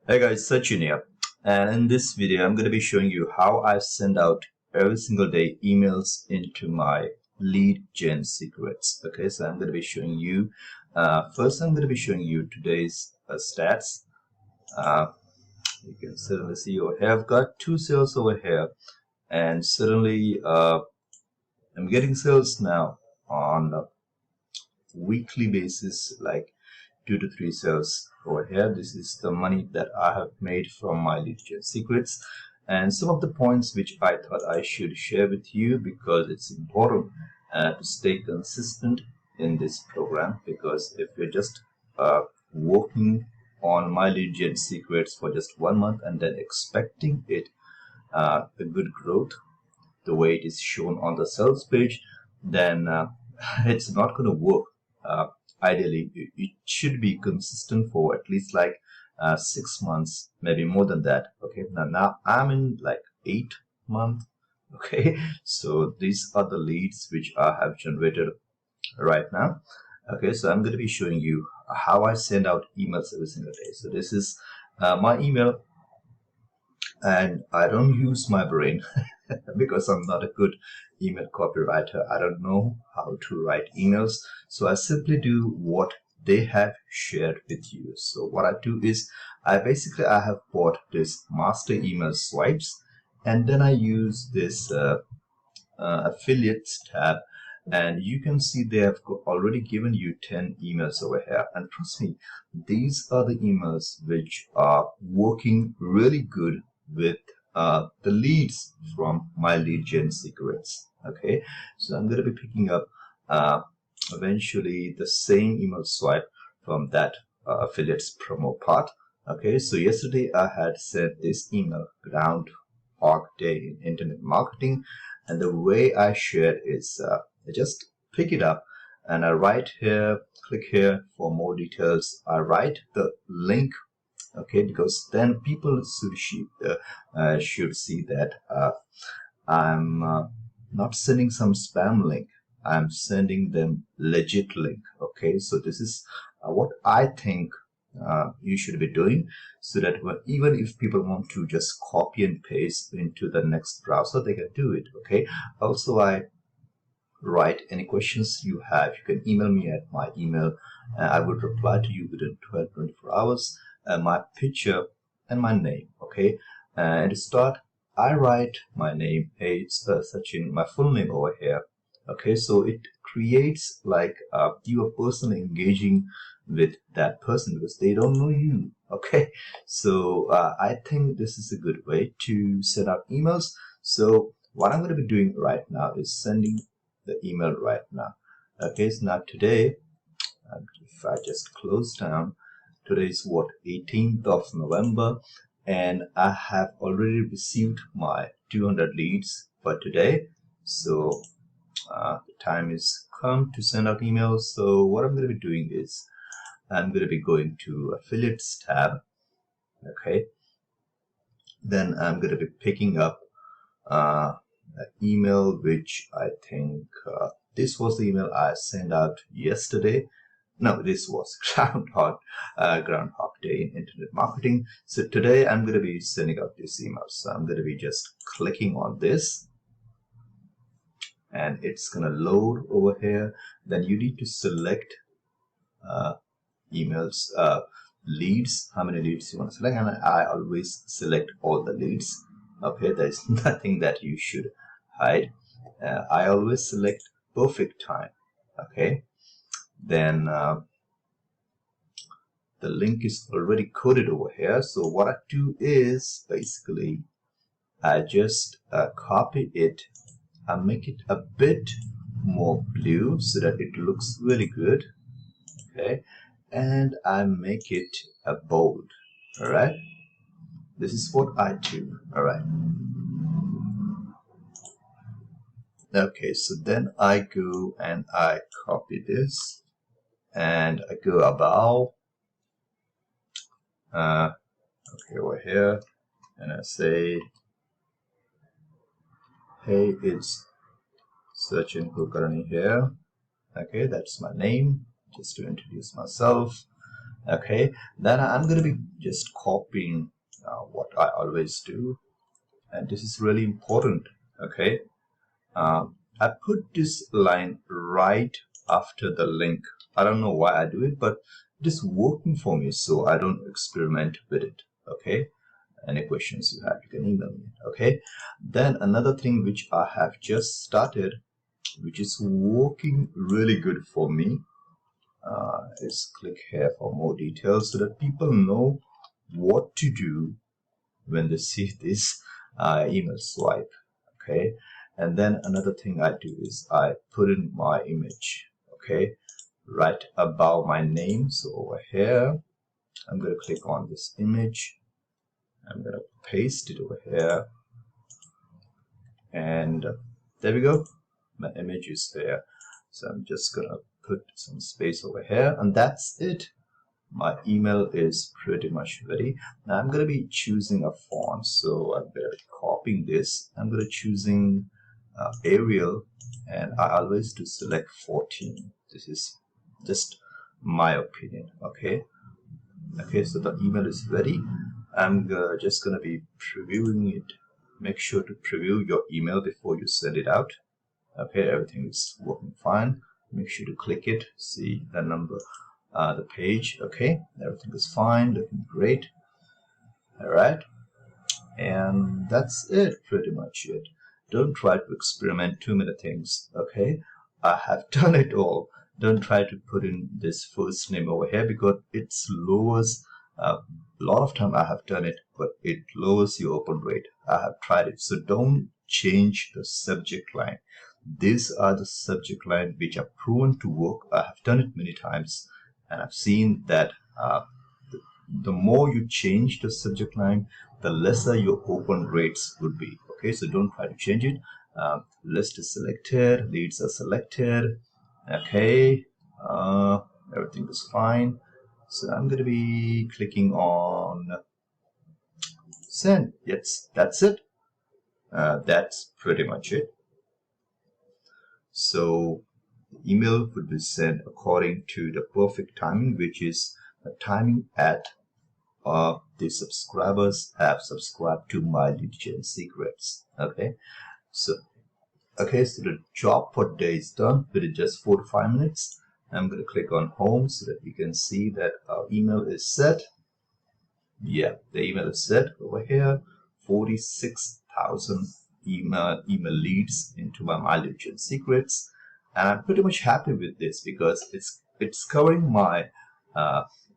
Hey guys, Sachin here, and in this video I'm going to be showing you how I send out every single day emails into my lead gen secrets. Okay, so I'm going to be showing you first I'm going to be showing you today's stats. You can certainly see over here I've got 2 sales over here, and certainly I'm getting sales now on a weekly basis, like 2 to 3 sales over here. This is the money that I have made from my lead gen secrets, and some of the points which I thought I should share with you because it's important to stay consistent in this program. Because if you're just working on my lead gen secrets for just 1 month and then expecting it a good growth the way it is shown on the sales page, then it's not going to work. Uh, Ideally, it should be consistent for at least like 6 months, maybe more than that. Okay, now I'm in like 8 month. Okay, so these are the leads which I have generated right now. Okay, so I'm going to be showing you how I send out emails every single day. So this is my email, and I don't use my brain because I'm not a good email copywriter. I don't know how to write emails. So I simply do what they have shared with you. So what I do is I have bought this master email swipes, and then I use this affiliates tab, and you can see they have already given you 10 emails over here. And trust me, these are the emails which are working really good with the leads from my lead gen secrets. Okay, so I'm going to be picking up eventually the same email swipe from that affiliates promo part. Okay, so yesterday I had sent this email, Groundhog Day in Internet Marketing, and the way I share is I just pick it up and I write here, click here for more details. I write the link, okay, because then people should see that I'm not sending some spam link. I'm sending them legit link. Okay, so this is what I think you should be doing, so that even if people want to just copy and paste into the next browser, they can do it. Okay, also I write any questions you have. You can email me at my email. I would reply to you within 12-24 hours. My picture and my name. Okay, and to start, I write my name. Hey, it's Sachin, my full name over here. Okay, so it creates like you are personally engaging with that person because they don't know you. Okay, so I think this is a good way to send out emails. So what I'm going to be doing right now is sending the email right now. Okay, so now today, if I just close down, today is what, 18th of November, and I have already received my 200 leads for today. So the time is come to send out emails. So what I'm going to be doing is I'm going to be going to affiliates tab. Okay, then I'm going to be picking up an email which I think this was the email I sent out yesterday. No, this was Groundhog Day in Internet Marketing. So today I'm going to be sending out this email. So I'm going to be just clicking on this, and it's going to load over here. Then you need to select emails, leads, how many leads you want to select, and I always select all the leads. Okay, there's nothing that you should hide. I always select perfect time. Okay, then the link is already coded over here. So what I do is basically I just copy it and make it a bit more blue so that it looks really good. Okay, and I make it a bold. All right, this is what I do. All right. Okay, so then I go and I copy this and I go about okay, over here, and I say, hey, it's Sachin Kulkarni here. Okay, that's my name, just to introduce myself. Okay, then I'm going to be just copying what I always do, and this is really important. Okay, I put this line right after the link. I don't know why I do it, but it is working for me, so I don't experiment with it. Okay, any questions you have, you can email me. Okay, then another thing which I have just started, which is working really good for me, is click here for more details so that people know what to do when they see this email swipe. Okay, and then another thing I do is I put in my image, okay, right above my name. So over here I'm going to click on this image, I'm going to paste it over here, and there we go, my image is there. So I'm just gonna put some space over here, and that's it. My email is pretty much ready. Now I'm going to be choosing a font, so I'm going to be copying this. I'm going to choosing Arial, and I always do select 14. This is just my opinion. Okay, so the email is ready. I'm just going to be previewing it. Make sure to preview your email before you send it out. Okay, everything is working fine. Make sure to click it, see the number, the page. Okay, everything is fine, looking great. All right, and that's it, pretty much it. Don't try to experiment too many things. Okay, I have done it all. Don't try to put in this first name over here because it lowers. A lot of time I have done it, but it lowers your open rate. I have tried it, so don't change the subject line. These are the subject line which are proven to work. I have done it many times, and I've seen that the more you change the subject line, the lesser your open rates would be. Okay, so don't try to change it. List is selected, leads are selected. Okay, everything is fine. So I'm going to be clicking on send. Yes, that's it. That's pretty much it. So email would be sent according to the perfect timing, which is the timing at the subscribers have subscribed to my lead gen secrets. Okay, so the job for today is done within just 4 to 5 minutes. I'm going to click on home so that you can see that our email is set. Yeah, the email is set over here. 46,000 email leads into my lead gen secrets, and I'm pretty much happy with this because it's covering my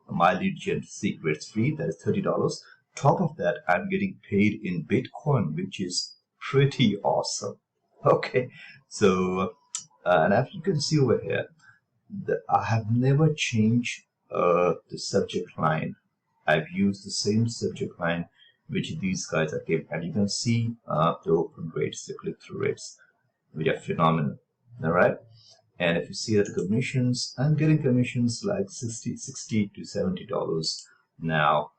my lead gen secrets fee, that is $30. Top of that, I'm getting paid in Bitcoin, which is pretty awesome. Okay, so and as you can see over here, I have never changed the subject line. I've used the same subject line which these guys are giving, and you can see the open rates, the click-through rates, which are phenomenal. All right, and if you see that the commissions, I'm getting commissions like $60 to $70 now.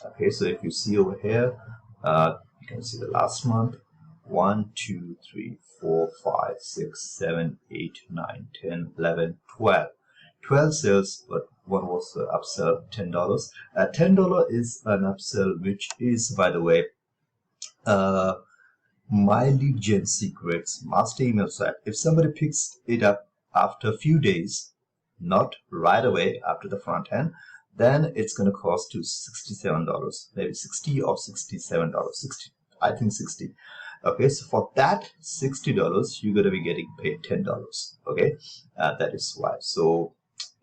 Okay, so if you see over here, you can see the last month, 1, 2, 3, 4, 5, 6, 7, 8, 9, 10, 11, 12. 12 sales, but one was upsell, $10. $10 is an upsell, which is, by the way, my lead gen secrets master email site. If somebody picks it up after a few days, not right away after the front end, then it's going to cost you $67, maybe 60 or $67. 60, I think 60. Okay, so for that $60, you're going to be getting paid $10. Okay, that is why. So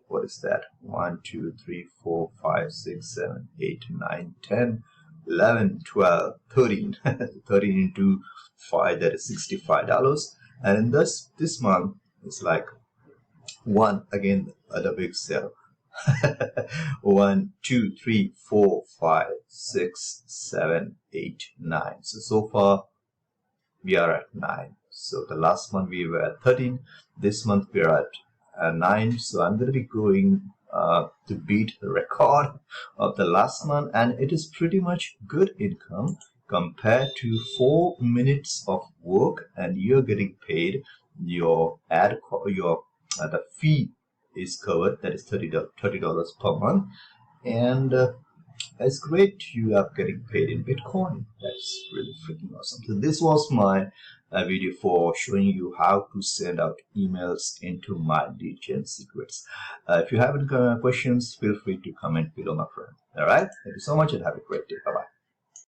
what is that? 1, 2, 3, 4, 5, 6, 7, 8, 9, 10, 11, 12, 13. 13 into 5, that is $65. And thus this month it's like one again, the big sale. 1, 2, 3, 4, 5, 6, 7, 8, 9. So far we are at 9. So the last month we were at 13. This month we are at 9. So I'm going to be going to beat the record of the last month, and it is pretty much good income compared to 4 minutes of work, and you're getting paid your the fee is covered, that is $30 per month, And it's great you are getting paid in Bitcoin. That's really freaking awesome. So this was my video for showing you how to send out emails into my lead gen secrets. If you have any questions, feel free to comment below, my friend. All right. Thank you so much and have a great day. Bye-bye.